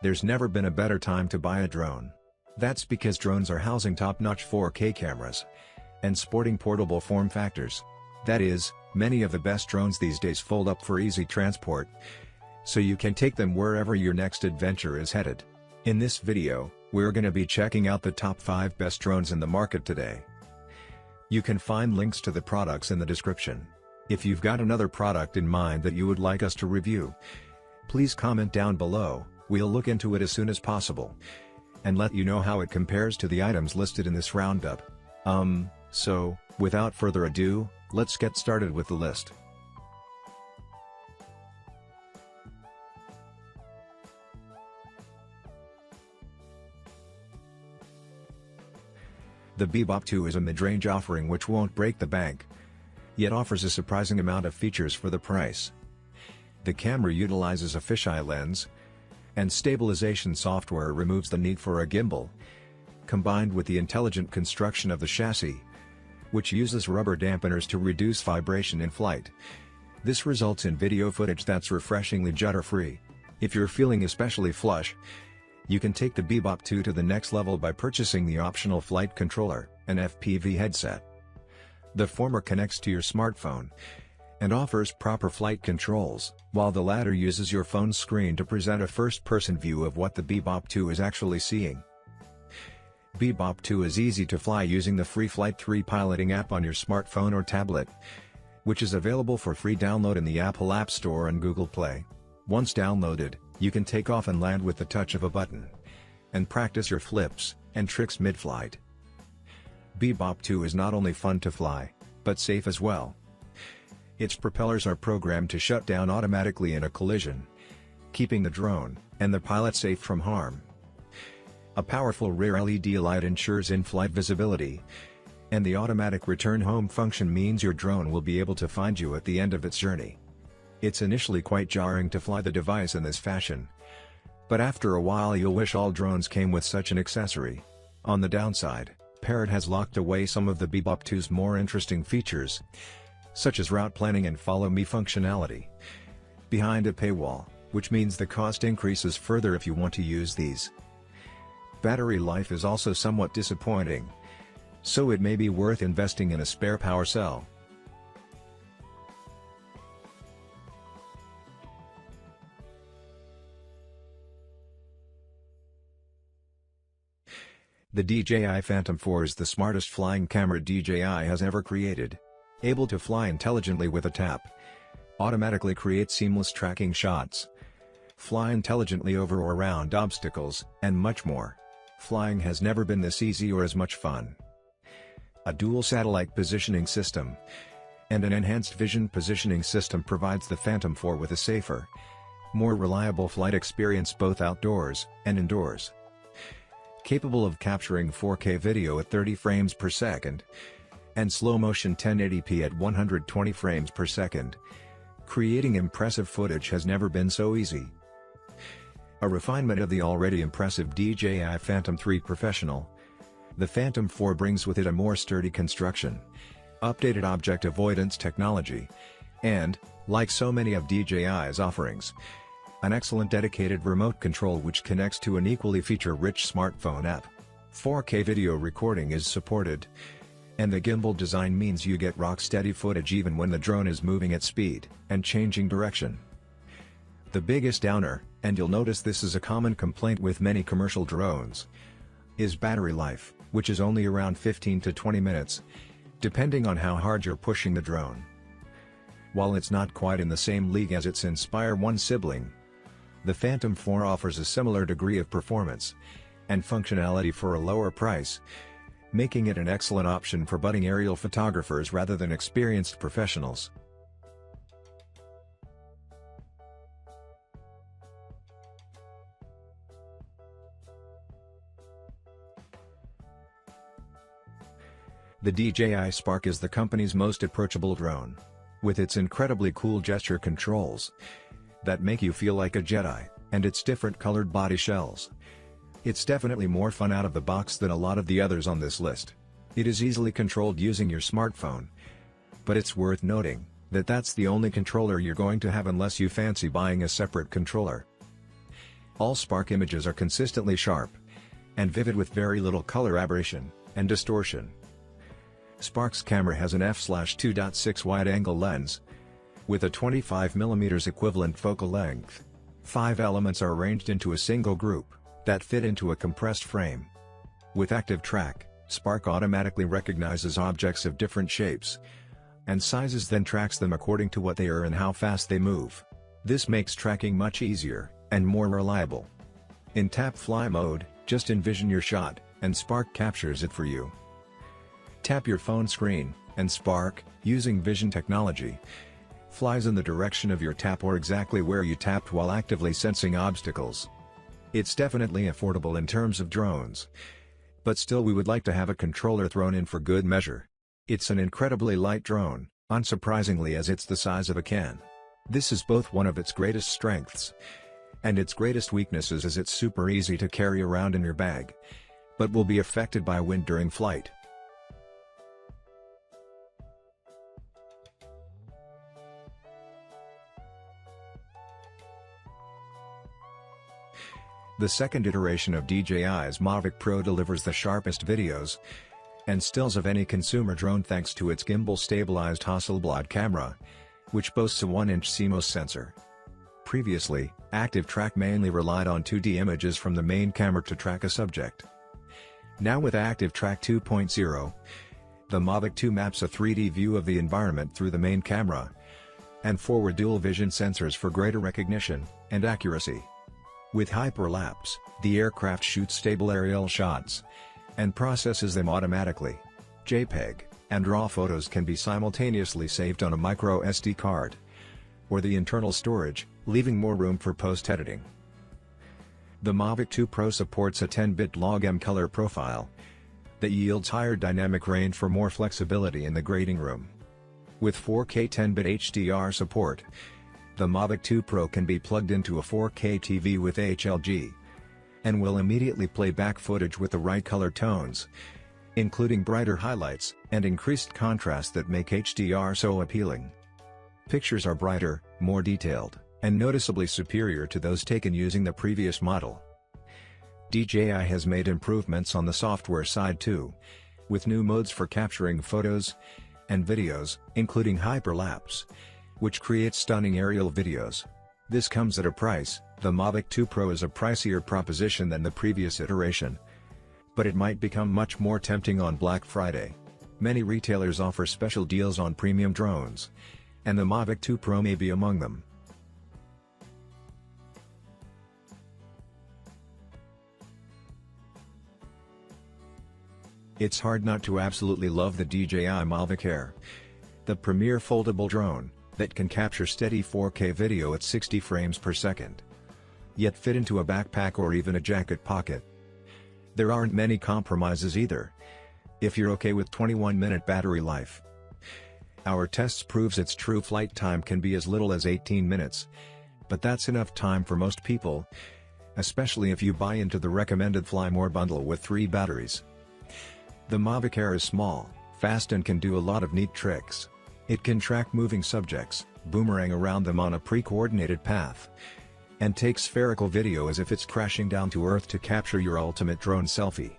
There's never been a better time to buy a drone. That's because drones are housing top-notch 4K cameras and sporting portable form factors. That is, many of the best drones these days fold up for easy transport, so you can take them wherever your next adventure is headed. In this video, we're gonna be checking out the top 5 best drones in the market today. You can find links to the products in the description. If you've got another product in mind that you would like us to review, please comment down below. We'll look into it as soon as possible and let you know how it compares to the items listed in this roundup. So, without further ado, let's get started with the list. The Bebop 2 is a mid-range offering which won't break the bank, yet offers a surprising amount of features for the price. The camera utilizes a fisheye lens, and stabilization software removes the need for a gimbal, combined with the intelligent construction of the chassis, which uses rubber dampeners to reduce vibration in flight. This results in video footage that's refreshingly judder-free. If you're feeling especially flush, you can take the Bebop 2 to the next level by purchasing the optional flight controller, an FPV headset. The former connects to your smartphone and offers proper flight controls, while the latter uses your phone's screen to present a first-person view of what the Bebop 2 is actually seeing. Bebop 2 is easy to fly using the free Flight 3 piloting app on your smartphone or tablet, which is available for free download in the Apple App Store and Google Play. Once downloaded, you can take off and land with the touch of a button, and practice your flips and tricks mid-flight. Bebop 2 is not only fun to fly, but safe as well. Its propellers are programmed to shut down automatically in a collision, keeping the drone and the pilot safe from harm. A powerful rear LED light ensures in-flight visibility, and the automatic return home function means your drone will be able to find you at the end of its journey. It's initially quite jarring to fly the device in this fashion, but after a while you'll wish all drones came with such an accessory. On the downside, Parrot has locked away some of the Bebop 2's more interesting features, such as route planning and follow me functionality, behind a paywall, which means the cost increases further if you want to use these. Battery life is also somewhat disappointing, so it may be worth investing in a spare power cell. The DJI Phantom 4 is the smartest flying camera DJI has ever created. Able to fly intelligently with a tap, automatically create seamless tracking shots, fly intelligently over or around obstacles, and much more. Flying has never been this easy or as much fun. A dual satellite positioning system and an enhanced vision positioning system provides the Phantom 4 with a safer, more reliable flight experience both outdoors and indoors. Capable of capturing 4K video at 30 frames per second, and slow-motion 1080p at 120 frames per second, creating impressive footage has never been so easy. A refinement of the already impressive DJI Phantom 3 Professional, the Phantom 4 brings with it a more sturdy construction, updated object avoidance technology, and, like so many of DJI's offerings, an excellent dedicated remote control which connects to an equally feature-rich smartphone app. 4K video recording is supported, and the gimbal design means you get rock-steady footage even when the drone is moving at speed and changing direction. The biggest downer, and you'll notice this is a common complaint with many commercial drones, is battery life, which is only around 15 to 20 minutes, depending on how hard you're pushing the drone. While it's not quite in the same league as its Inspire 1 sibling, the Phantom 4 offers a similar degree of performance and functionality for a lower price, making it an excellent option for budding aerial photographers rather than experienced professionals. The DJI Spark is the company's most approachable drone, with its incredibly cool gesture controls that make you feel like a Jedi, and its different colored body shells. It's definitely more fun out of the box than a lot of the others on this list. It is easily controlled using your smartphone, but it's worth noting that that's the only controller you're going to have unless you fancy buying a separate controller. All Spark images are consistently sharp and vivid with very little color aberration and distortion. Spark's camera has an f/2.6 wide-angle lens with a 25mm equivalent focal length. 5 elements are arranged into a single group that fit into a compressed frame. With active track, Spark automatically recognizes objects of different shapes and sizes, then tracks them according to what they are and how fast they move. This makes tracking much easier and more reliable. In tap fly mode, just envision your shot, and Spark captures it for you. Tap your phone screen, and Spark, using vision technology, flies in the direction of your tap or exactly where you tapped while actively sensing obstacles. It's definitely affordable in terms of drones, but still we would like to have a controller thrown in for good measure. It's an incredibly light drone, unsurprisingly, as it's the size of a can. This is both one of its greatest strengths and its greatest weaknesses, as it's super easy to carry around in your bag, but will be affected by wind during flight. The second iteration of DJI's Mavic Pro delivers the sharpest videos and stills of any consumer drone thanks to its gimbal-stabilized Hasselblad camera, which boasts a 1-inch CMOS sensor. Previously, Active Track mainly relied on 2D images from the main camera to track a subject. Now with Active Track 2.0, the Mavic 2 maps a 3D view of the environment through the main camera and forward dual vision sensors for greater recognition and accuracy. With hyperlapse, the aircraft shoots stable aerial shots and processes them automatically. JPEG and RAW photos can be simultaneously saved on a micro SD card or the internal storage, leaving more room for post-editing. The Mavic 2 Pro supports a 10-bit log-M color profile that yields higher dynamic range for more flexibility in the grading room. With 4K 10-bit HDR support, the Mavic 2 Pro can be plugged into a 4K TV with HLG and will immediately play back footage with the right color tones, including brighter highlights and increased contrast that make HDR so appealing. Pictures are brighter, more detailed, and noticeably superior to those taken using the previous model. DJI has made improvements on the software side too, with new modes for capturing photos and videos, including hyperlapse, which creates stunning aerial videos. This comes at a price. The Mavic 2 Pro is a pricier proposition than the previous iteration, but it might become much more tempting on Black Friday. Many retailers offer special deals on premium drones, and the Mavic 2 Pro may be among them. It's hard not to absolutely love the DJI Mavic Air, the premier foldable drone that can capture steady 4K video at 60 frames per second, yet fit into a backpack or even a jacket pocket. There aren't many compromises either, if you're okay with 21-minute battery life. Our tests proves its true flight time can be as little as 18 minutes, but that's enough time for most people, especially if you buy into the recommended Fly More bundle with 3 batteries. The Mavic Air is small, fast and can do a lot of neat tricks. It can track moving subjects, boomerang around them on a pre-coordinated path, and take spherical video as if it's crashing down to Earth to capture your ultimate drone selfie.